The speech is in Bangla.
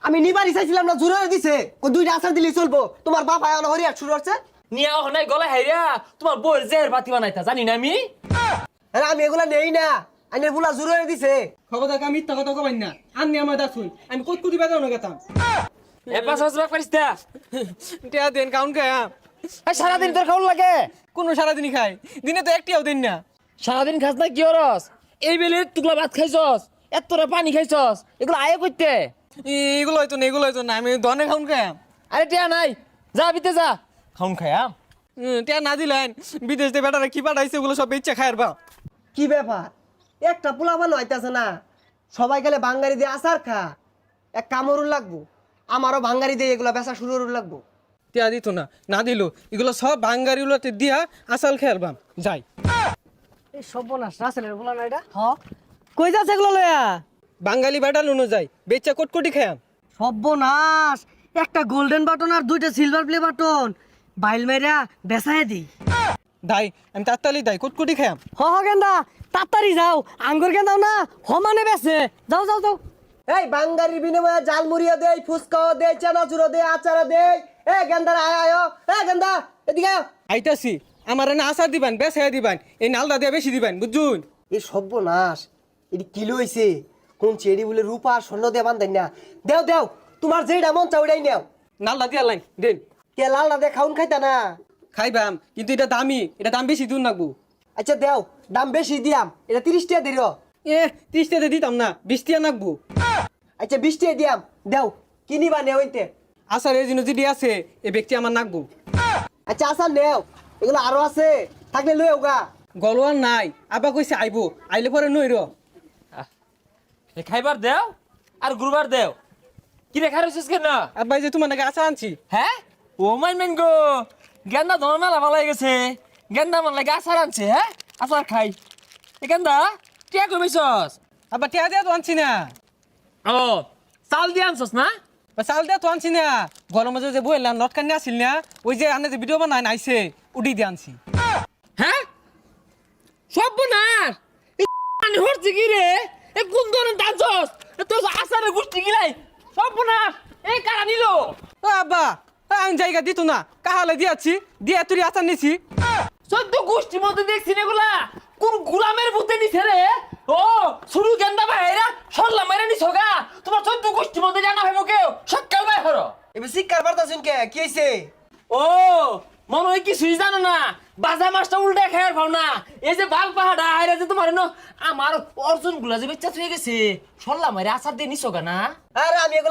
আমি নিবারই চাইছিলাম না, জোরে দিছে ও দুইটা আচার দিলেই চলবো। তোমার বাপ আয় হরি আর শুরু হচ্ছে। নিয়া হনাই গলা হাইরা তোমার বউয়ের জেহের বাতি বানাইতা জানি না আমি। আরে আমি এগুলা নেই না, আইনের বুলা জোরে দিছে। খবরদার আমি মিথ্যা কথা কবাই না, আননি আমার দাসুন আমি কত কোটি বেদা না গেতাম। এ পাঁচ হাজার টাকা পারিস তা টিয়া দেন কাউন খায়া সারাদিন তোর খাওয়ার লাগে। কোনো সারাদিনই খাই, দিনে তো একটিও দিন না। সারাদিন খাস না কি হরস? এই বেলে তুকলা ভাত খাইছস, এতটা পানি খাইছস, এগুলো আয় করতে। এগুলো হয়তো না, এগুলো হয়তো না, আমি দনে খাউন খায়া। আরে টিয়া নাই, যা বিতে যা খাউন খায়া। টিয়া না দিলেন বিদেশ দিয়ে বেটারা কি পাঠাইছে ওগুলো সব ইচ্ছা খায়ের বা। কি ব্যাপার, একটা পোলা বানো আইতাছে না, সবাই গেলে বাঙ্গারি দিয়ে আচার খা। এক কামড়ুর লাগবো, আমারও বাঙ্গারি দিয়ে এগুলা বেচা শুরু লাগবো। টিয়া দিত না, না দিল এগুলো সব বাঙ্গারিগুলোতে দিয়া আসাল খেয়ার বাম যাই। এই সর্বনাশ, রাসেলের পোলা না এটা? হ, কই যাচ্ছে এগুলো লয়া? বাঙালি বেটা লুনো যাই, বেচা কোটকোটি খায়াম। সর্বনাশ, একটা গোল্ডেন বাটন আর দুইটা সিলভার প্লে বাটন বাইল মেরা বেচায় দিই। দাই আমি তাত্তালি দাই কোটকোটি খায়াম। হ হ গেন্দা, তাড়াতাড়ি যাও, আঙ্গুর গেন্দাও না সমানে বেছে। যাও যাও যাও। এই বাঙ্গারির বিনিময়ে জালমুড়িও দেই, ফুচকাও দেই, চানাচুরও দেই, আচারও দেই। এ গেন্দার আয় আয়, এ গেন্দা এদিকে আয়। আইতাছি আমার না আসার দিবেন বেসাইয়া দিবেন, এই নালদা দিয়ে বেশি দিবেন বুঝুন। এই সর্বনাশ, এটি কিলো হইছে কোন চেড়ি বলে রূপা আর স্বর্ণ দিয়ে বান্ধাই না। দেও দেও, তোমার যেটা মন চাও ওইটাই নেও। নালদা দিয়া লাইন দেন। কে লাল না দে খাউন খাইতা না? খাইবাম কিন্তু এটা দামি, এটা দাম বেশি দূর নাকবো। আচ্ছা দেও, দাম বেশি দিয়াম, এটা 30 টাকা দিল। 30 টাকা দিতাম না, 20 টাকা নাকবো। আচ্ছা 20 টাকা দিয়াম, দেও কিনিবা নেও হইতে। আসার এই জিনিস যদি আছে এই ব্যক্তি আমার নাকবো। আচ্ছা আসার নেও, এগুলো আরো আছে, থাকলে লই ওগা। গলোয়ার নাই, আবা কইছে আইবো, আইলে পরে নই র। এ খাইবার দেও আর গুরুবার দেও। কি রে খাইছিস কেন? আব্বাই যে তোমার নাকি আশা আনছি। হ্যাঁ ও মাই মেন গো, গেন্দা তোমার মেলা ভালো হয়ে গেছে। গেন্দা আমার লাগে আচার আনছে। হ্যাঁ আচার খাই। এ গেন্দা টিয়া কমিছস? আব্বা টিয়া দিয়া তো আনছি না। ও চাল দিয়ে আনছস না? চাল দিয়া তো আনছি না, গরম মাঝে যে বইলাম নটকানি আসিল না, ওই যে আনে যে ভিডিও বানায় আইছে উডি দিয়ে আনছি। হ্যাঁ সর্বনাশ, আমি হরছি কি রে? এ কোন ধরনের দাঁতছস? তোর আচারের গোষ্ঠী গিলাই সর্বনাশ। এই কারা নিল? ও আব্বা আমি জায়গা দিত না, কাহালে দিয়াছি দিয়া তুই আচার নিছি। সদ্য গোষ্ঠীর মধ্যে দেখছি না এগুলা, কোন গুলামের ভূতে নিছে রে? ও শুরু গেন্দা ভাইরা সরলা মেরে নিছো গা। তোমার সদ্য গোষ্ঠীর মধ্যে জানা হইব কেউ সকাল বাই হরো। এবার শিক্ষার বার্তা শুনকে কি হয়েছে? ও মনে হয় কিছুই জানো না, বাজা মাছটা উল্টে খায়ার ভাও না। এই যে বাল পাহাড়া আইরা যে তোমার আমার অর্জুন গুলা যে বেচ্চা হয়ে গেছে, সরলা মেরে আচার দিয়ে নিছো গা না? আরে আমি এগুলো